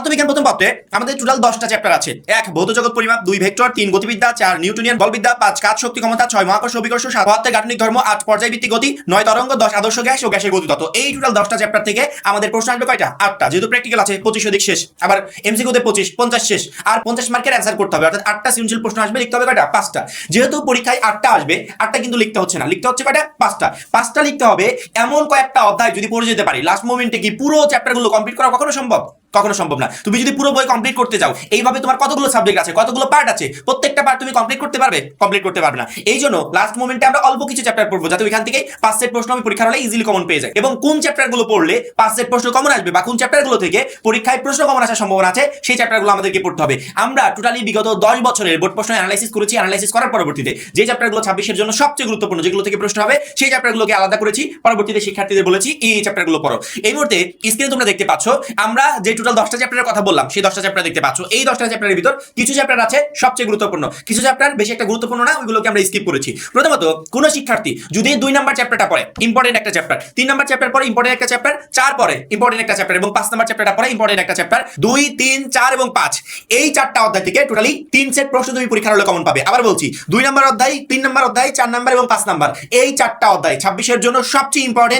পদার্থবিজ্ঞান প্রথম পত্রে আমাদের টোটাল 10টা চ্যাপ্টার আছে। 1 ভৌত জগৎ পরিমাপ, 2 ভেক্টর, 3 গতিবিদ্যা, 4 নিউটনিয়ান বলবিদ্যা, 5 কাজ শক্তি ক্ষমতা, 6 মহাকর্ষ অভিকর্ষ, 7 পদার্থের গাঠনিক ধর্ম, 8 পর্যায়ভিত্তিক গতি, 9 তরঙ্গ, 10 আদর্শ গ্যাস ও গ্যাসের গতিতত্ত্ব। এই টোটাল 10টা চ্যাপ্টার থেকে আমাদের প্রশ্ন আসবে কয়টা? 8টা। যেহেতু প্র্যাকটিক্যাল আছে 25 অধিক শেষ, আবার এমসিকিউ তে 25 50 শেষ, আর 50 মার্কের অ্যানসার করতে হবে, অর্থাৎ 8টা সৃজনশীল প্রশ্ন আসবে। লিখতে হবে কয়টা? 5টা। যেহেতু পরীক্ষায় 8টা আসবে, 8টা কিন্তু লিখতে হচ্ছে না, লিখতে হচ্ছে কয়টা? 5টা। 5টা লিখতে হবে। এমন কয়েকটা অধ্যায় যদি পড়ে যেতে পারি, লাস্ট মোমেন্টে কি পুরো চ্যাপ্টারগুলো কমপ্লিট করা কখনো সম্ভব? কখনো সম্ভব না। তুমি যদি পুরো বই কমপ্লিট করতে যাও, এইভাবে তোমার কতগুলো সাবজেক্ট আছে, কতগুলো পার্ট আছে, প্রত্যেকটা পার্ট তুমি কমপ্লিট করতে পারবে? কমপ্লিট করতে পারবে না। এই জন্য লাস্ট মোমেন্টে আমরা অল্প কিছু চ্যাপ্টার পড়বো, যাতে ওইখান থেকে 5 সেট প্রশ্ন আমি পরীক্ষার হলে ইজিলি কমন পেয়ে যাই। এবং কোন চ্যাপ্টারগুলো পড়লে 5 সেট প্রশ্ন কমন আসবে, বা কোন চ্যাপ্টারগুলো থেকে পরীক্ষায় প্রশ্ন কমন আসার সম্ভাবনা আছে, সেই চ্যাপ্টারগুলো আমাদেরকে পড়তে হবে। আমরা টোটালি বিগত 10 বছরের বোর্ড প্রশ্ন অ্যানালাইসিস করেছি। অ্যানালাইসিস করার পরবর্তীতে যে চ্যাপ্টারগুলো 26 এর জন্য সবচেয়ে গুরুত্বপূর্ণ, যেগুলো থেকে প্রশ্ন হবে, সেই চ্যাপ্টারগুলোকে আলাদা করেছি। পরবর্তীতে শিক্ষার্থীদের বলেছি এই চ্যাপ্টারগুলো পড়ো। এই মুহূর্তে স্ক্রিনে তোমরা দেখতে পাচ্ছ আমরা যে টোটাল 10টা চ্যাপ্টারের কথা বললাম, সেই 10টা চ্যাপ্টার দেখতে পাচ্ছ। এই 10টা চ্যাপ্টারের ভিতর কিছু চ্যাপ্টার আছে সবচেয়ে গুরুত্বপূর্ণ, কিছু চ্যাপ্টার বেশি একটা গুরুত্বপূর্ণ না, ওইগুলোকে আমরা স্কিপ করেছি। প্রথমত, কোন শিক্ষার্থী যদি 2 নাম্বার চ্যাপ্টারটা পড়ে, ইম্পর্টেন্ট একটা চ্যাপ্টার, 3 নাম্বার চ্যাপ্টার পরে ইম্পর্টেন্ট একটা চ্যাপ্টার, 4 পরে ইম্পর্টেন্ট একটা চ্যাপ্টার, এবং 5 নাম্বার চ্যাপ্টারটা পরে ইম্পর্টেন্ট একটা চ্যাপ্টার, 2 3 4 এবং 5, এই 4টা অধ্যায় থেকে টোটালি 3 সেট প্রশ্ন তুমি পরীক্ষার হলে কমন পাবে। আবার বলছি, 2 নাম্বার অধ্যায়, 3 নাম্বার অধ্যায়, 4 নাম্বার এবং 5 নাম্বার, এই 4টা অধ্যায় 26 এর জন্য সবচেয়ে ইম্পর্টেন্ট।